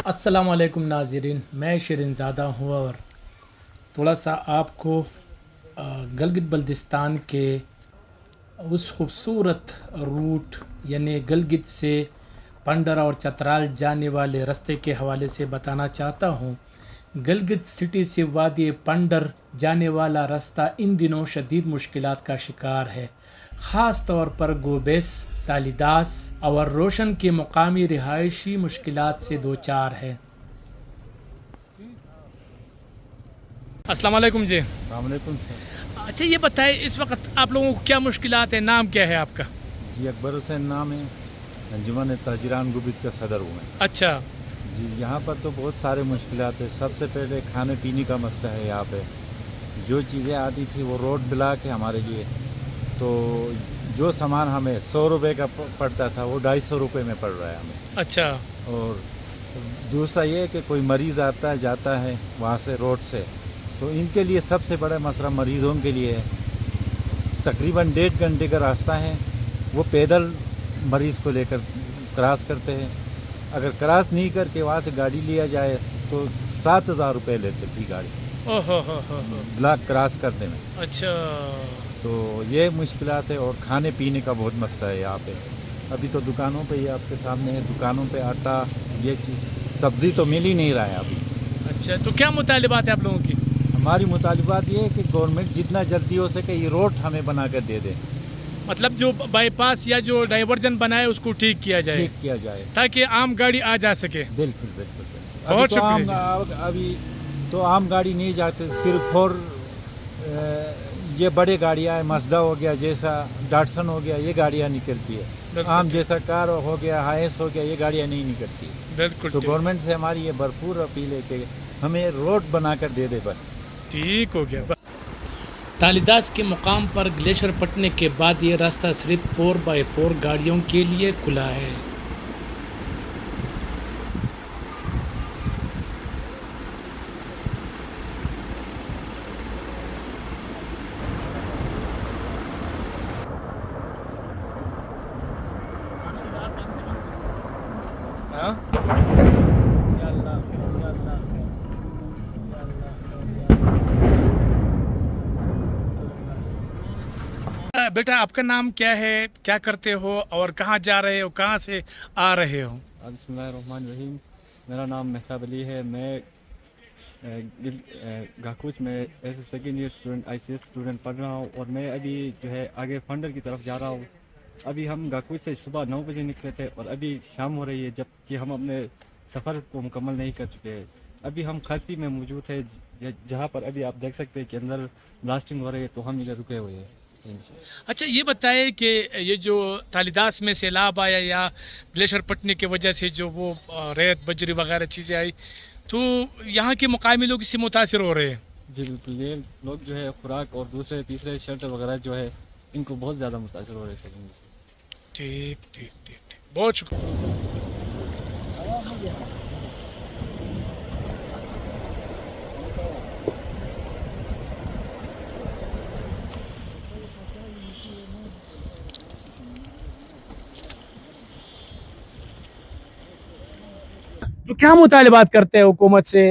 السلام علیکم ناظرین، میں شرین زادہ ہوں اور تھوڑا سا آپ کو گلگت بلتستان کے اس خوبصورت روٹ یعنی گلگت سے پنڈرا اور چترال جانے والے راستے کے حوالے سے بتانا چاہتا ہوں۔ گلگت سٹی سے وادی پنڈر جانے والا راستہ ان دنوں شدید مشکلات کا شکار ہے، خاص طور پر گوبیس، تالیداس اور روشن کے مقامی رہائشی مشکلات سے دوچار ہے۔ السلام علیکم جی۔ السلام علیکم سر۔ اچھا یہ بتائیں اس وقت آپ لوگوں کو کیا مشکلات ہیں، نام کیا ہے آپ کا؟ جی اکبر حسین نام ہے، انجمن تاجران گوبیس کا صدر ہوں میں۔ اچھا جی یہاں پر تو بہت سارے مشکلات ہیں۔ سب سے پہلے کھانے پینے کا مسئلہ ہے۔ یہاں پہ جو چیزیں آتی تھی وہ روڈ بلاک ہے ہمارے لیے، تو جو سامان ہمیں 100 روپے کا پڑتا تھا وہ 250 روپے میں پڑ رہا ہے ہمیں۔ اچھا اور دوسرا یہ ہے کہ کوئی مریض آتا ہے جاتا ہے وہاں سے روڈ سے، تو ان کے لیے سب سے بڑا مسئلہ مریضوں کے لیے ہے۔ تقریباً 1.5 گھنٹے کا راستہ ہے، وہ پیدل مریض کو لے کر کراس کرتے ہیں۔ اگر کراس نہیں کر کے وہاں سے گاڑی لیا جائے تو 7,000 روپے لیتے تھی گاڑی بلاک کراس کرنے میں۔ اچھا تو یہ مشکلات ہے، اور کھانے پینے کا بہت مسئلہ ہے یہاں پہ۔ ابھی تو دکانوں پہ یہ آپ کے سامنے ہے، دکانوں پہ آٹا، یہ چیز سبزی تو مل ہی نہیں رہا ہے ابھی۔ اچھا تو کیا مطالبات ہیں آپ لوگوں کی؟ ہماری مطالبات یہ ہے کہ گورنمنٹ جتنا جلدی ہو سکے یہ روڈ ہمیں بنا کر دے دے، مطلب جو بائی پاس یا جو ڈائیورژن بنائے اس کو ٹھیک کیا جائے، ٹھیک کیا جائے۔ تاکہ عام گاڑی آ جا سکے۔ بالکل بالکل بالکل۔ بہت ابھی شکریہ۔ ابھی تو عام گاڑی نہیں جاتے، صرف یہ بڑے گاڑیاں ہیں، مزدا ہو گیا، جیسا ڈاٹسن ہو گیا، یہ گاڑیاں نکلتی ہے۔ بالکل عام جیسا کار ہو گیا، ہائنس ہو گیا، یہ گاڑیاں نہیں نکلتی۔ بالکل تو گورنمنٹ سے ہماری یہ بھرپور اپیل ہے کہ ہمیں روڈ بنا کر دے دے بس۔ ٹھیک ہو گیا۔ تالیداس کے مقام پر گلیشر پٹنے کے بعد یہ راستہ صرف 4x4 گاڑیوں کے لیے کھلا ہے۔ بیٹا آپ کا نام کیا ہے، کیا کرتے ہو اور کہاں جا رہے ہو، کہاں سے آ رہے ہو؟ بسم اللہ الرحمن الرحیم۔ میرا نام مہتاب علی ہے۔ میں گاکوچ میں as a second year student ICS student پڑھ رہا ہوں، اور میں ابھی جو ہے آگے فنڈر کی طرف جا رہا ہوں۔ ابھی ہم گاکوچ سے صبح 9 بجے نکلے تھے اور ابھی شام ہو رہی ہے، جبکہ ہم اپنے سفر کو مکمل نہیں کر چکے ہیں۔ ابھی ہم خلفی میں موجود ہیں، جہاں پر ابھی آپ دیکھ سکتے ہیں کہ اندر بلاسٹنگ ہو رہی ہے، تو ہم ادھر رکے ہوئے ہیں۔ اچھا یہ بتائیں کہ یہ جو تالیداس میں سیلاب آیا یا گلیشر پٹنے کی وجہ سے جو وہ ریت بجری وغیرہ چیزیں آئی، تو یہاں کے مقامی لوگ اس سے متاثر ہو رہے ہیں؟ جی بالکل، یہ لوگ جو ہے خوراک اور دوسرے تیسرے شیلٹر وغیرہ جو ہے ان کو بہت زیادہ متاثر ہو رہے ہیں۔ ٹھیک ٹھیک ٹھیک ٹھیک، بہت شکریہ۔ تو کیا مطالبات کرتے ہیں حکومت سے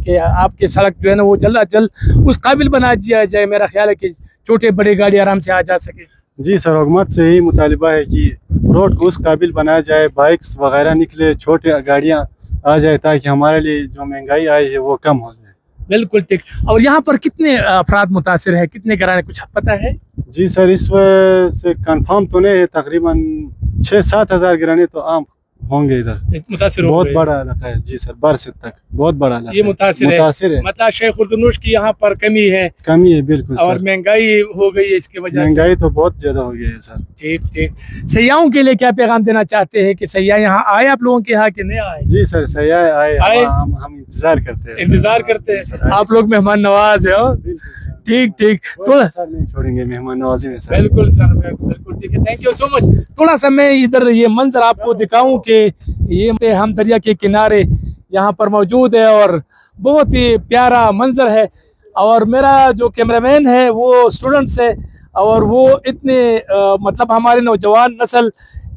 کہ آپ کے سڑک جو ہے نا وہ جلد از جلد اس قابل بنا دیا جائے؟ میرا خیال ہے کہ چھوٹے بڑے گاڑی آرام سے آ جا سکے۔ جی سر، حکومت سے یہی مطالبہ ہے کہ روڈ کو اس قابل بنایا جائے، بائکس وغیرہ نکلے، چھوٹے گاڑیاں آ جائے، تاکہ ہمارے لیے جو مہنگائی آئی ہے وہ کم ہو جائے۔ بالکل ٹھیک۔ اور یہاں پر کتنے افراد متاثر ہیں، کتنے گھرانے، کچھ پتہ ہے؟ جی سر، اس وجہ سے کنفرم تو نہیں ہے، تقریباً 6-7 ہزار گھرانے تو عام ہوں گے ادھر۔ متاثر بہت بڑا علاقہ ہے جی سر، برست تک بہت بڑا علاقہ یہ متاثر ہے۔ مطلب شیخ الدنوش کی یہاں پر کمی ہے، کمی ہے بالکل اور سر، مہنگائی ہو گئی ہے اس کی وجہ سے۔ مہنگائی تو بہت زیادہ ہو گئی ہے سر۔ ٹھیک ٹھیک۔ سیاحوں کے لیے کیا پیغام دینا چاہتے ہیں کہ سیاح یہاں آئے آپ لوگوں کے یہاں کہ نہیں آئے؟ جی سر، سیاح آئے، ہم انتظار کرتے ہیں، انتظار کرتے ہیں۔ آپ لوگ مہمان نواز ہیں۔ ٹھیک ٹھیک، تھوڑا سر نہیں چھوڑیں گے مہمان نوازی میں سر۔ بالکل سر، بالکل ٹھیک ہے، تھینک یو سو مچ۔ تھوڑا سا میں ادھر یہ منظر آپ کو دکھاؤں کہ یہ ہم دریا کے کنارے یہاں پر موجود ہے اور بہت ہی پیارا منظر ہے، اور میرا جو کیمرہ مین ہے وہ اسٹوڈنٹس ہے، اور وہ اتنے مطلب ہمارے نوجوان نسل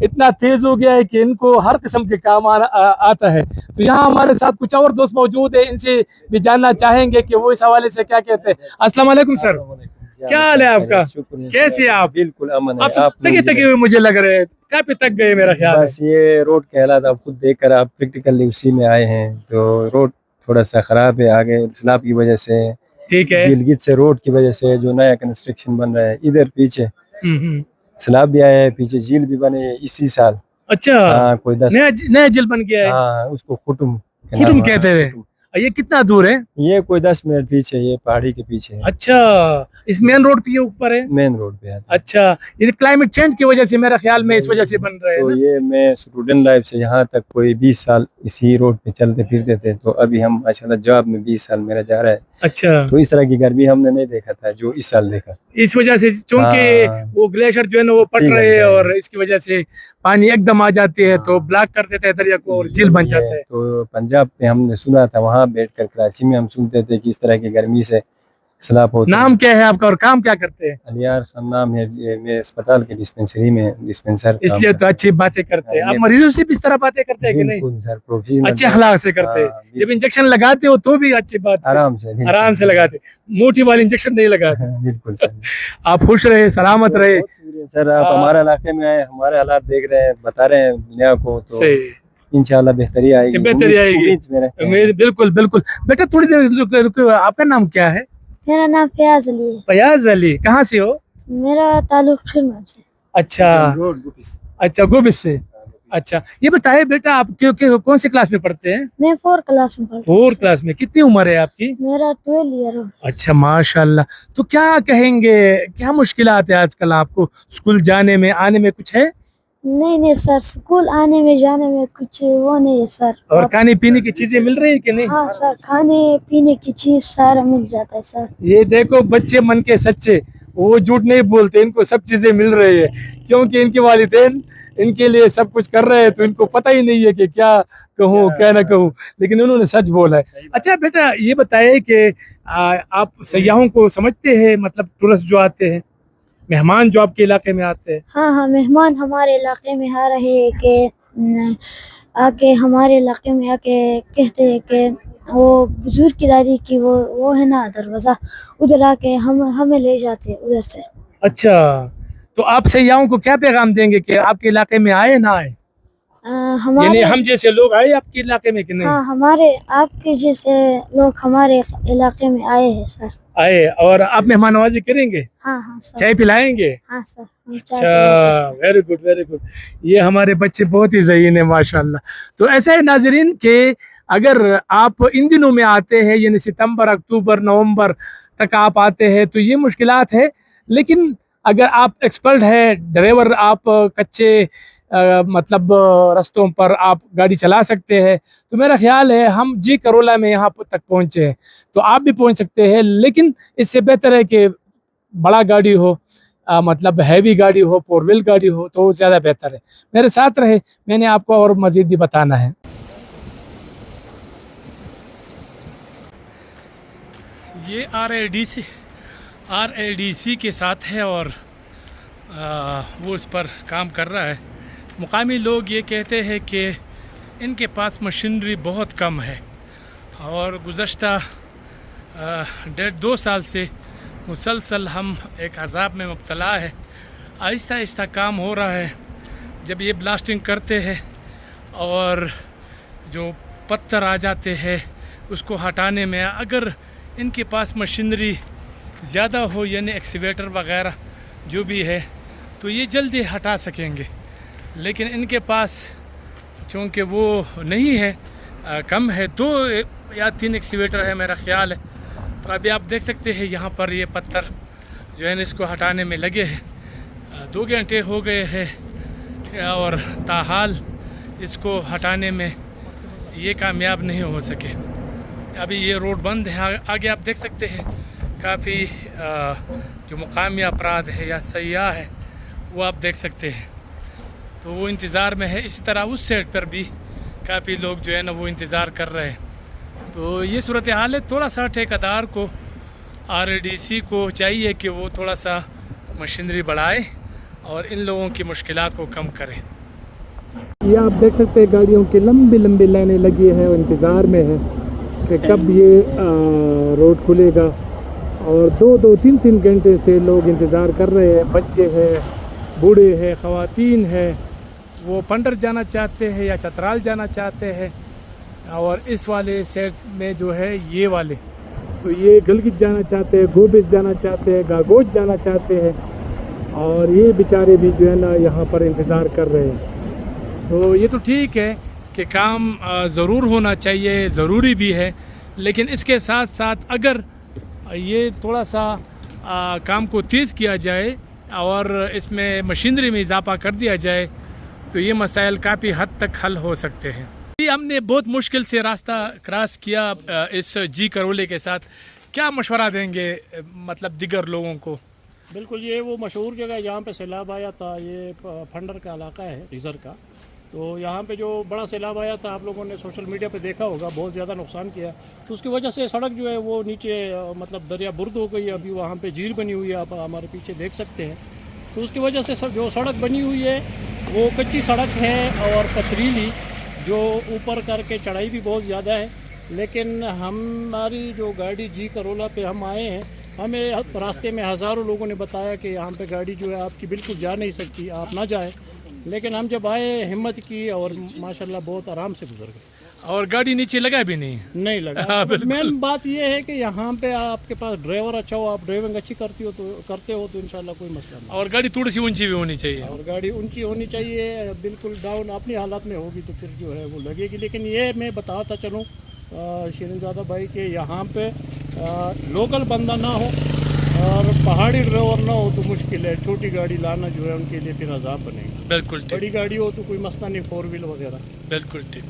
इतना तेज हो गया है कि इनको हर किस्म के काम आता है। तो यहाँ हमारे साथ कुछ और दोस्त मौजूद है, इनसे भी जानना चाहेंगे कि वो इस हवाले से क्या कहते हैं। अस्सलाम वालेकुम सर, क्या हाल है आपका? कैसे हैं आप? बिल्कुल अमन आप है। सब थके थके हुए मुझे लग रहे हैं, काफी थक गए मेरा ख्याल है। बस ये रोड के हालात आप खुद देख कर आप प्रैक्टिकली उसी में आए हैं, तो रोड थोड़ा सा खराब है, आगे सैलाब की वजह से, ठीक है। गिलगित से रोड की वजह से जो नया कंस्ट्रक्शन बन रहा है, इधर पीछे सैलाब भी आया है, पीछे झील भी बने है इसी साल। अच्छा, हाँ, कोई 10 नया झील बन गया है। हाँ, उसको खुटुम खुटुम कहते हैं। ये कितना दूर है? ये कोई 10 मिनट पीछे, ये पहाड़ी के पीछे है। अच्छा, इस मेन रोड पे ऊपर है? मेन रोड पे है। अच्छा, ये क्लाइमेट चेंज की वजह से मेरा ख्याल में इस वजह से बन रहे हैं तो ना? ये मैं स्टूडेंट लाइफ से यहाँ तक कोई 20 साल इसी रोड पे चलते फिरते थे, तो अभी हम माशाल्लाह जॉब में 20 साल मेरा जा रहा है। अच्छा, तो इस तरह की गर्मी हमने नहीं देखा था जो इस साल देखा। इस वजह से चूंकि वो ग्लेशियर जो है ना वो पट रहे हैं और इसकी वजह से पानी एकदम आ जाती है, तो ब्लॉक कर देते हैं दरिया को और झील बन जाता है। तो पंजाब में हमने सुना था, वहाँ बैठकर कराची में हम सुनते थे कि इस तरह की गर्मी से सैलाब होता है। नाम क्या है आपका और काम क्या करते हैं? अलियार खान नाम है, मैं अस्पताल के डिस्पेंसरी में डिस्पेंसर। इसलिए तो अच्छी बातें करते हैं आप। मरीजों से भी इस तरह बातें करते हैं कि नहीं? बिल्कुल सर, प्रोफेशनल अच्छे अखलाक से करते हैं। जब इंजेक्शन लगाते हो तो भी अच्छी बात है। आराम से लगाते, मोटी वाली इंजेक्शन नहीं लगाते। बिल्कुल सर। आप खुश रहे, सलामत रहे सर। आप हमारे इलाके में आए, हमारे हालात देख रहे हैं, बता रहे हैं दुनिया को, तो इंशाल्लाह बेहतरी आएगी। बिल्कुल बिल्कुल। बेटा थोड़ी देर रुको, आपका नाम क्या है? मेरा नाम फयाज अली है। फयाज अली, कहाँ से हो? मेरा ताल्लुक खिरमत से। अच्छा, गोबिस से। अच्छा, ये बताइए बेटा आप कौन सी क्लास में पढ़ते हैं? मैं 4 क्लास में पढ़ता हूँ। 4 क्लास में। कितनी उम्र है आपकी? मेरा 12 ईयर हो। अच्छा, माशाल्लाह। तो क्या कहेंगे, क्या मुश्किलात है आजकल आपको स्कूल जाने में आने में? कुछ है? नहीं सर, स्कूल आने में जाने में कुछ वो नहीं है सर। और खाने पीने की चीजें मिल रही है कि नहीं? हाँ सर, खाने पीने की चीज सारा मिल जाता है सर। ये देखो बच्चे मन के सच्चे, वो झूठ नहीं बोलते, इनको सब चीजें मिल रही है क्योंकि इनके वालिदैन इनके लिए सब कुछ कर रहे हैं, तो इनको पता ही नहीं है कि क्या कहूँ क्या ना कहूँ, लेकिन उन्होंने सच बोला है। अच्छा बेटा ये बताइए कि आप सयाहों को समझते हैं, मतलब टूरिस्ट जो आते हैं, मेहमान जो आपके इलाके में आते हैं? हाँ, मेहमान हमारे इलाके में आ रहे हैं कि आके हमारे इलाके में आके कहते हैं कि वो बुजुर्ग की दादी की वो है ना दरवाजा, उधर आके हमें ले जाते हैं उधर से। अच्छा, तो आप सयाहों को क्या पैगाम देंगे कि आपके इलाके में आए ना आए? यानी हम जैसे लोग आए आपके इलाके में कि नहीं? हाँ, हमारे आपके जैसे लोग हमारे इलाके में आए हैं सर। आए, और आप मेहमान नवाजी करेंगे? हाँ सर। चाय पिलाएंगे? हाँ सर। अच्छा, वेरी गुड वेरी गुड। ये हमारे बच्चे बहुत ही ज़हीन है माशाल्लाह। तो ऐसा है नाजरीन कि अगर आप इन दिनों में आते हैं, यानी सितंबर, अक्टूबर, नवंबर तक आप आते हैं, तो ये मुश्किलात है। लेकिन अगर आप एक्सपर्ट है ड्राइवर, आप कच्चे मतलब रास्तों पर आप गाड़ी चला सकते हैं, तो मेरा ख्याल है हम जी करोला में यहाँ तक पहुँचे हैं, तो आप भी पहुँच सकते हैं। लेकिन इससे बेहतर है कि बड़ा गाड़ी हो, मतलब हैवी गाड़ी हो, 4 व्हील गाड़ी हो, तो ज़्यादा बेहतर है। मेरे साथ रहे, मैंने आपको और मज़ीद भी बताना है। ये RADC के साथ है और वो इस पर काम कर रहा है। मुकामी लोग ये कहते हैं कि इनके पास मशीनरी बहुत कम है और गुज़श्ता 1.5-2 साल से मुसलसल हम एक अज़ाब में मुब्तला है। आहिस्ता आहिस्ता काम हो रहा है। जब ये ब्लास्टिंग करते हैं और जो पत्थर आ जाते हैं उसको हटाने में अगर इनके पास मशीनरी ज़्यादा हो, यानी एक्सीवेटर वगैरह जो भी है, तो ये जल्दी हटा सकेंगे। लेकिन इनके पास चूँकि वो नहीं है, कम है, 2 या 3 एक्सीवेटर है मेरा ख्याल है। तो अभी आप देख सकते हैं यहाँ पर ये पत्थर जो है इसको हटाने में लगे हैं। 2 घंटे हो गए हैं और ताहाल इसको हटाने में ये कामयाब नहीं हो सके। अभी ये रोड बंद है। आगे आप देख सकते हैं काफ़ी जो मुकामी अपराध है या सयाह है वो आप देख सकते हैं, तो वो इंतज़ार में है। इसी तरह उस साइड पर भी काफ़ी लोग जो है ना वो इंतज़ार कर रहे हैं। तो ये सूरत हाल है। थोड़ा सा ठेकेदार को, RADC को चाहिए कि वो थोड़ा सा मशीनरी बढ़ाए और इन लोगों की मुश्किलात को कम करें। ये आप देख सकते हैं गाड़ियों की लंबी लंबी लाइनें लगी है और इंतज़ार में है कि कब ये रोड खुलेगा। और 2-3 घंटे से लोग इंतज़ार कर रहे हैं। बच्चे हैं, बूढ़े हैं, ख़वातीन हैं, वो पंडर जाना चाहते हैं या चतराल जाना चाहते हैं। और इस वाले सेट में जो है ये वाले तो ये गलगित जाना चाहते हैं, गोबिस जाना चाहते हैं, गागोच जाना चाहते हैं। और ये बेचारे भी जो है ना यहाँ पर इंतज़ार कर रहे हैं। तो ये तो ठीक है कि काम ज़रूर होना चाहिए, ज़रूरी भी है, लेकिन इसके साथ साथ अगर ये थोड़ा सा काम को तेज़ किया जाए और इसमें मशीनरी में इजाफा कर दिया जाए तो ये मसाइल काफ़ी हद तक हल हो सकते हैं। ये हमने बहुत मुश्किल से रास्ता क्रॉस किया इस जी करोले के साथ। क्या मशवरा देंगे मतलब दिगर लोगों को? बिल्कुल, ये वो मशहूर जगह है जहाँ पे सैलाब आया था। ये फंडर का इलाका है, रिजर्व का। तो यहाँ पे जो बड़ा सैलाब आया था, आप लोगों ने सोशल मीडिया पे देखा होगा, बहुत ज़्यादा नुकसान किया। तो उसकी वजह से सड़क जो है वो नीचे मतलब दरिया बुर्द हो गई। अभी वहाँ पे झील बनी हुई है, आप हमारे पीछे देख सकते हैं। तो उसकी वजह से सब जो सड़क बनी हुई है वो कच्ची सड़क है और पथरीली, जो ऊपर करके चढ़ाई भी बहुत ज़्यादा है। लेकिन हमारी जो गाड़ी जी करोला पे हम आए हैं, हमें रास्ते में हज़ारों लोगों ने बताया कि यहाँ पे गाड़ी जो है आपकी बिल्कुल जा नहीं सकती, आप ना जाएं। लेकिन हम जब आए हिम्मत की और माशाल्लाह बहुत आराम से गुजर गए। और गाड़ी नीचे लगा भी नहीं लगा। मेन बात ये है कि यहाँ पे आपके पास ड्राइवर अच्छा हो, आप ड्राइविंग अच्छी करते हो तो इंशाल्लाह कोई मसला नहीं। और गाड़ी थोड़ी सी ऊंची भी होनी चाहिए। और गाड़ी ऊंची होनी चाहिए, बिल्कुल डाउन अपनी हालत में होगी तो फिर जो है वो लगेगी। लेकिन ये मैं बताता चलूँ शिरीनज़ादा भाई के यहाँ पे लोकल बंदा ना हो और पहाड़ी ड्राइवर ना हो तो मुश्किल है। छोटी गाड़ी लाना जो है उनके लिए फिर अजाब बनेगा। बिल्कुल ठीक। बड़ी गाड़ी हो तो कोई मसला नहीं, 4 व्हील वगैरह। बिल्कुल ठीक।